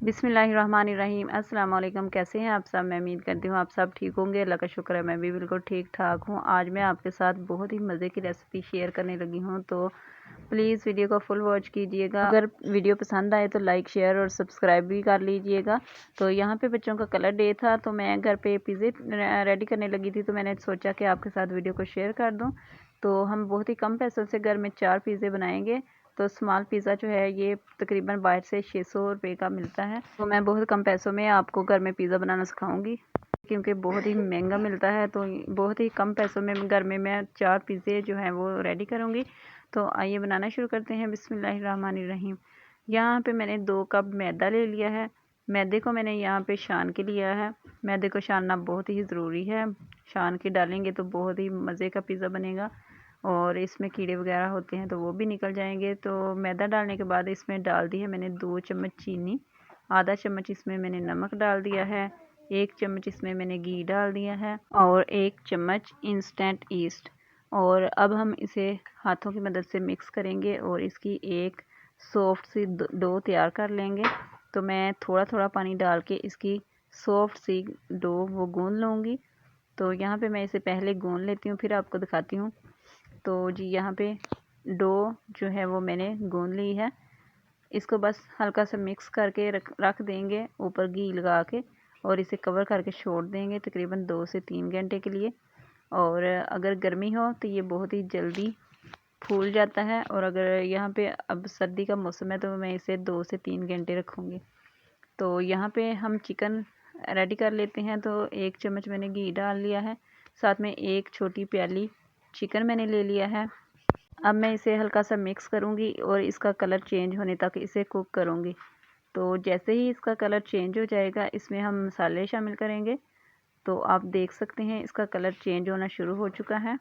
बिस्मिल्लाहिर्रहमानिर्रहीम। अस्सलाम वालेकुम। कैसे हैं आप सब? मैं उम्मीद करती हूँ आप सब ठीक होंगे। अल्लाह का शुक्र है मैं भी बिल्कुल ठीक ठाक हूँ। आज मैं आपके साथ बहुत ही मज़े की रेसिपी शेयर करने लगी हूँ, तो प्लीज़ वीडियो को फुल वॉच कीजिएगा। अगर वीडियो पसंद आए तो लाइक शेयर और सब्सक्राइब भी कर लीजिएगा। तो यहाँ पे बच्चों का कलर डे था, तो मैं घर पे पिज़्ज़े रेडी करने लगी थी, तो मैंने सोचा कि आपके साथ वीडियो को शेयर कर दूँ। तो हम बहुत ही कम पैसों से घर में 4 पिज़्ज़े बनाएंगे। तो स्मॉल पिज़्ज़ा जो है ये तकरीबन बाहर से 600 रुपये का मिलता है। तो मैं बहुत कम पैसों में आपको घर में पिज़्ज़ा बनाना सिखाऊंगी, क्योंकि बहुत ही महंगा मिलता है। तो बहुत ही कम पैसों में घर में मैं 4 पिज़्ज़े जो हैं वो रेडी करूंगी। तो आइए बनाना शुरू करते हैं। बिस्मिल्लाहिर्रहमानिर्रहीम। यहाँ पे मैंने 2 कप मैदा ले लिया है। मैदे को मैंने यहाँ पे छान के लिया है। मैदे को छानना बहुत ही ज़रूरी है, छान के डालेंगे तो बहुत ही मज़े का पिज़्ज़ा बनेगा और इसमें कीड़े वगैरह होते हैं तो वो भी निकल जाएंगे। तो मैदा डालने के बाद इसमें डाल दी है मैंने 2 चम्मच चीनी, आधा चम्मच इसमें मैंने नमक डाल दिया है, 1 चम्मच इसमें मैंने घी डाल दिया है और 1 चम्मच इंस्टेंट ईस्ट। और अब हम इसे हाथों की मदद से मिक्स करेंगे और इसकी एक सॉफ्ट सी डो तैयार कर लेंगे। तो मैं थोड़ा थोड़ा पानी डाल के इसकी सॉफ्ट सी डो वो गूंद लूँगी। तो यहाँ पे मैं इसे पहले गूंद लेती हूँ, फिर आपको दिखाती हूँ। तो जी यहाँ पे डो जो है वो मैंने गूंद ली है। इसको बस हल्का सा मिक्स करके रख देंगे ऊपर घी लगा के, और इसे कवर करके छोड़ देंगे तकरीबन 2 से 3 घंटे के लिए। और अगर गर्मी हो तो ये बहुत ही जल्दी फूल जाता है, और अगर यहाँ पे अब सर्दी का मौसम है तो मैं इसे 2 से 3 घंटे रखूँगी। तो यहाँ पे हम चिकन रेडी कर लेते हैं। तो 1 चम्मच मैंने घी डाल लिया है, साथ में 1 छोटी प्याली चिकन मैंने ले लिया है। अब मैं इसे हल्का सा मिक्स करूँगी और इसका कलर चेंज होने तक इसे कुक करूँगी। तो जैसे ही इसका कलर चेंज हो जाएगा इसमें हम मसाले शामिल करेंगे। तो आप देख सकते हैं इसका कलर चेंज होना शुरू हो चुका है।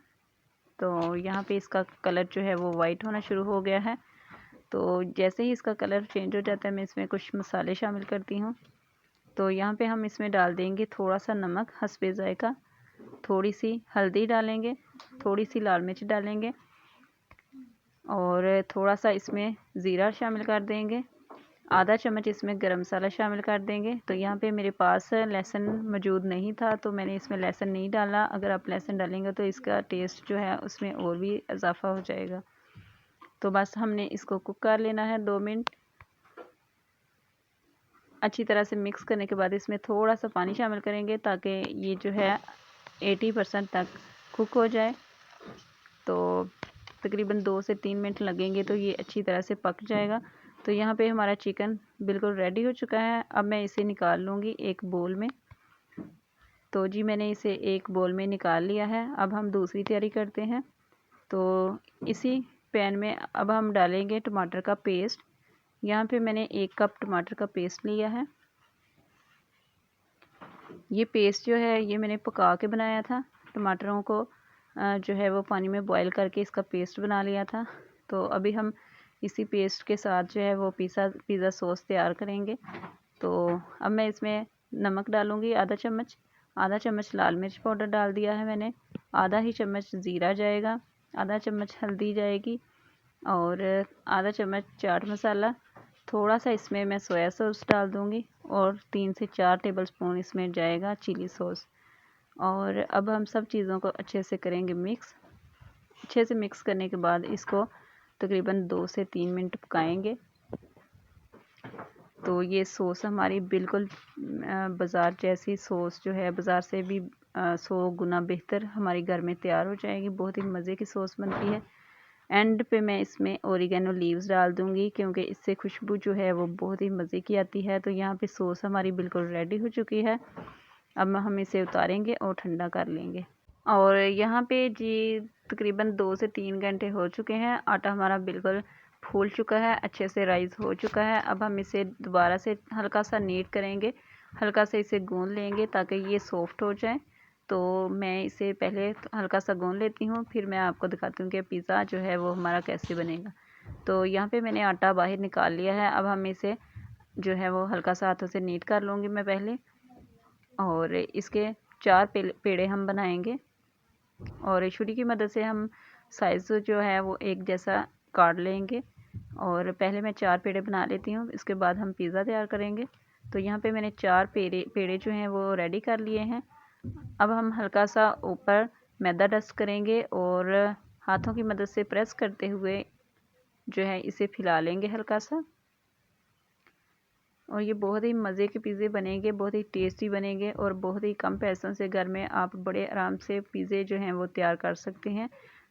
तो यहाँ पे इसका कलर जो है वो वाइट होना शुरू हो गया है। तो जैसे ही इसका कलर चेंज हो जाता है मैं इसमें कुछ मसाले शामिल करती हूँ। तो यहाँ पे हम इसमें डाल देंगे थोड़ा सा नमक हस्बे ज़ायका, थोड़ी सी हल्दी डालेंगे, थोड़ी सी लाल मिर्च डालेंगे और थोड़ा सा इसमें ज़ीरा शामिल कर देंगे, आधा चम्मच इसमें गरम मसाला शामिल कर देंगे। तो यहाँ पे मेरे पास लहसुन मौजूद नहीं था तो मैंने इसमें लहसुन नहीं डाला। अगर आप लहसुन डालेंगे तो इसका टेस्ट जो है उसमें और भी इजाफा हो जाएगा। तो बस हमने इसको कुक कर लेना है 2 मिनट। अच्छी तरह से मिक्स करने के बाद इसमें थोड़ा सा पानी शामिल करेंगे ताकि ये जो है 80% तक कुक हो जाए। तो तकरीबन 2 से 3 मिनट लगेंगे तो ये अच्छी तरह से पक जाएगा। तो यहाँ पे हमारा चिकन बिल्कुल रेडी हो चुका है। अब मैं इसे निकाल लूँगी एक बोल में। तो जी मैंने इसे एक बोल में निकाल लिया है। अब हम दूसरी तैयारी करते हैं। तो इसी पैन में अब हम डालेंगे टमाटर का पेस्ट। यहाँ पे मैंने 1 कप टमाटर का पेस्ट लिया है। ये पेस्ट जो है ये मैंने पका के बनाया था। टमाटरों को जो है वो पानी में बॉईल करके इसका पेस्ट बना लिया था। तो अभी हम इसी पेस्ट के साथ जो है वो पिज़्ज़ा सॉस तैयार करेंगे। तो अब मैं इसमें नमक डालूँगी आधा चम्मच लाल मिर्च पाउडर डाल दिया है मैंने, आधा ही चम्मच ज़ीरा जाएगा, आधा चम्मच हल्दी जाएगी और आधा चम्मच चाट मसाला, थोड़ा सा इसमें मैं सोया सॉस डाल दूँगी और 3 से 4 टेबलस्पून इसमें जाएगा चिली सॉस। और अब हम सब चीज़ों को अच्छे से करेंगे मिक्स। अच्छे से मिक्स करने के बाद इसको तकरीबन 2 से 3 मिनट पकाएंगे। तो ये सॉस हमारी बिल्कुल बाज़ार जैसी सॉस जो है बाज़ार से भी 100 गुना बेहतर हमारी घर में तैयार हो जाएगी। बहुत ही मज़े की सॉस बनती है। एंड पे मैं इसमें ओरिगेनो लीव्स डाल दूँगी क्योंकि इससे खुशबू जो है वो बहुत ही मज़े की आती है। तो यहाँ पे सॉस हमारी बिल्कुल रेडी हो चुकी है। अब हम इसे उतारेंगे और ठंडा कर लेंगे। और यहाँ पे जी तकरीबन 2 से 3 घंटे हो चुके हैं। आटा हमारा बिल्कुल फूल चुका है, अच्छे से राइस हो चुका है। अब हम इसे दोबारा से हल्का सा नीट करेंगे, हल्का से इसे गूंद लेंगे ताकि ये सॉफ्ट हो जाए। तो मैं इसे पहले हल्का सा गूंद लेती हूँ, फिर मैं आपको दिखाती हूँ कि पिज़्ज़ा जो है वो हमारा कैसे बनेगा। तो यहाँ पे मैंने आटा बाहर निकाल लिया है। अब हम इसे जो है वो हल्का सा हाथों से नीट कर लूँगी मैं पहले, और इसके 4 पेड़े हम बनाएंगे और छुरी की मदद से हम साइज़ जो है वो एक जैसा काट लेंगे। और पहले मैं 4 पेड़े बना लेती हूँ, इसके बाद हम पिज़्ज़ा तैयार करेंगे। तो यहाँ पे मैंने 4 पेड़े जो हैं वो रेडी कर लिए हैं। अब हम हल्का सा ऊपर मैदा डस्ट करेंगे और हाथों की मदद से प्रेस करते हुए जो है इसे फैला लेंगे हल्का सा। और ये बहुत ही मज़े के पिज़्ज़े बनेंगे, बहुत ही टेस्टी बनेंगे और बहुत ही कम पैसों से घर में आप बड़े आराम से पिज़्ज़े जो हैं वो तैयार कर सकते हैं।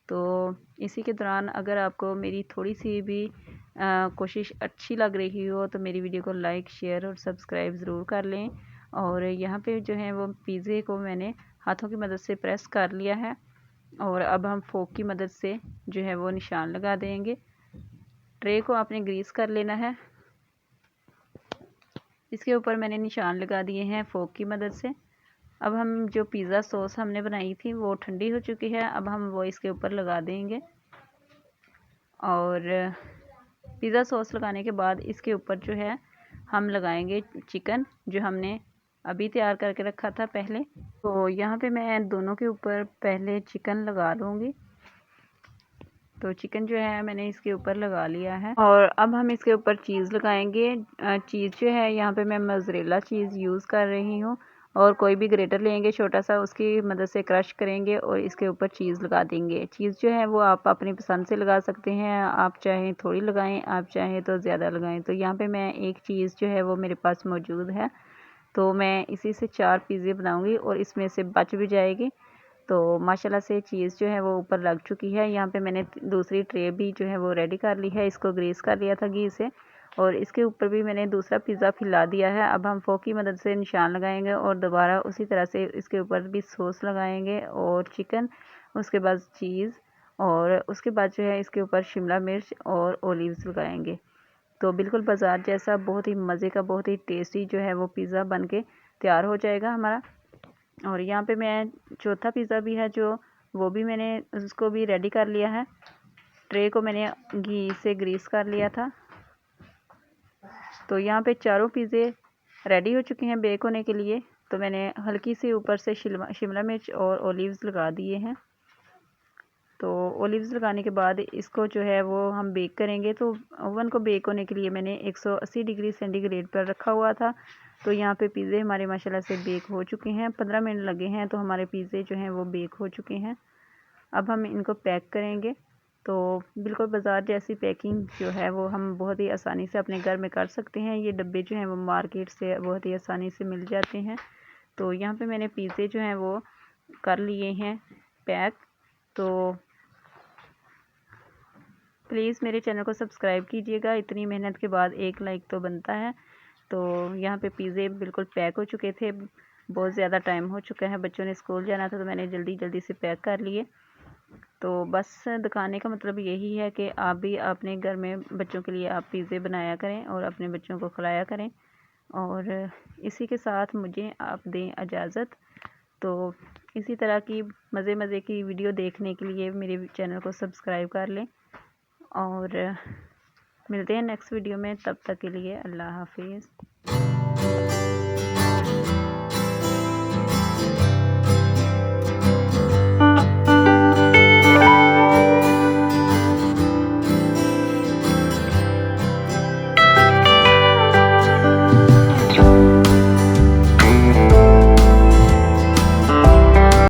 तो इसी के दौरान अगर आपको मेरी थोड़ी सी भी कोशिश अच्छी लग रही हो तो मेरी वीडियो को लाइक, शेयर और सब्सक्राइब ज़रूर कर लें। और यहाँ पे जो है वो पिज़्ज़े को मैंने हाथों की मदद से प्रेस कर लिया है और अब हम फोक की मदद से जो है वो निशान लगा देंगे। ट्रे को आपने ग्रीस कर लेना है। इसके ऊपर मैंने निशान लगा दिए हैं फोक की मदद से। अब हम जो पिज़्ज़ा सॉस हमने बनाई थी वो ठंडी हो चुकी है, अब हम वो इसके ऊपर लगा देंगे। और पिज़्ज़ा सॉस लगाने के बाद इसके ऊपर जो है हम लगाएंगे चिकन, जो हमने अभी तैयार करके रखा था पहले। तो यहाँ पे मैं दोनों के ऊपर पहले चिकन लगा लूँगी। तो चिकन जो है मैंने इसके ऊपर लगा लिया है और अब हम इसके ऊपर चीज़ लगाएंगे। चीज़ जो है यहाँ पे मैं मोज़रेला चीज़ यूज़ कर रही हूँ और कोई भी ग्रेटर लेंगे छोटा सा, उसकी मदद से क्रश करेंगे और इसके ऊपर चीज़ लगा देंगे। चीज़ जो है वो आप अपनी पसंद से लगा सकते हैं, आप चाहें थोड़ी लगाएं, आप चाहें तो ज़्यादा लगाएं। तो यहाँ पे मैं एक चीज़ जो है वो मेरे पास मौजूद है, तो मैं इसी से 4 पिज़्ज़े बनाऊँगी और इसमें से बच भी जाएगी। तो माशाल्लाह से चीज़ जो है वो ऊपर लग चुकी है। यहाँ पे मैंने दूसरी ट्रे भी जो है वो रेडी कर ली है, इसको ग्रीस कर लिया था घी से और इसके ऊपर भी मैंने दूसरा पिज़्ज़ा फैला दिया है। अब हम फोक की मदद से निशान लगाएंगे और दोबारा उसी तरह से इसके ऊपर भी सॉस लगाएंगे और चिकन, उसके बाद चीज़ और उसके बाद जो है इसके ऊपर शिमला मिर्च और ओलिव्स लगाएंगे। तो बिल्कुल बाज़ार जैसा बहुत ही मज़े का, बहुत ही टेस्टी जो है वो पिज़्ज़ा बन के तैयार हो जाएगा हमारा। और यहाँ पे मैं चौथा पिज़्ज़ा भी है जो वो भी मैंने उसको भी रेडी कर लिया है। ट्रे को मैंने घी से ग्रीस कर लिया था। तो यहाँ पे चारों पिज़्ज़े रेडी हो चुके हैं बेक होने के लिए। तो मैंने हल्की सी ऊपर से शिमला मिर्च और ओलिव्स लगा दिए हैं। तो ओलिव्स लगाने के बाद इसको जो है वो हम बेक करेंगे। तो ओवन को बेक होने के लिए मैंने 180 डिग्री सेंटीग्रेड पर रखा हुआ था। तो यहाँ पे पिज़्ज़े हमारे माशाल्लाह से बेक हो चुके हैं, 15 मिनट लगे हैं तो हमारे पिज़्ज़े जो हैं वो बेक हो चुके हैं। अब हम इनको पैक करेंगे। तो बिल्कुल बाज़ार जैसी पैकिंग जो है वो हम बहुत ही आसानी से अपने घर में कर सकते हैं। ये डब्बे जो हैं वो मार्केट से बहुत ही आसानी से मिल जाते हैं। तो यहाँ पे मैंने पिज़्ज़े जो हैं वो कर लिए हैं पैक। तो प्लीज़ मेरे चैनल को सब्सक्राइब कीजिएगा, इतनी मेहनत के बाद एक लाइक तो बनता है। तो यहाँ पे पिज़्ज़े बिल्कुल पैक हो चुके थे, बहुत ज़्यादा टाइम हो चुका है, बच्चों ने स्कूल जाना था तो मैंने जल्दी जल्दी से पैक कर लिए। तो बस दिखाने का मतलब यही है कि आप भी अपने घर में बच्चों के लिए आप पिज़्ज़े बनाया करें और अपने बच्चों को खिलाया करें। और इसी के साथ मुझे आप दें इजाज़त। तो इसी तरह की मज़े की वीडियो देखने के लिए मेरे चैनल को सब्सक्राइब कर लें और मिलते हैं नेक्स्ट वीडियो में। तब तक के लिए अल्लाह हाफिज़।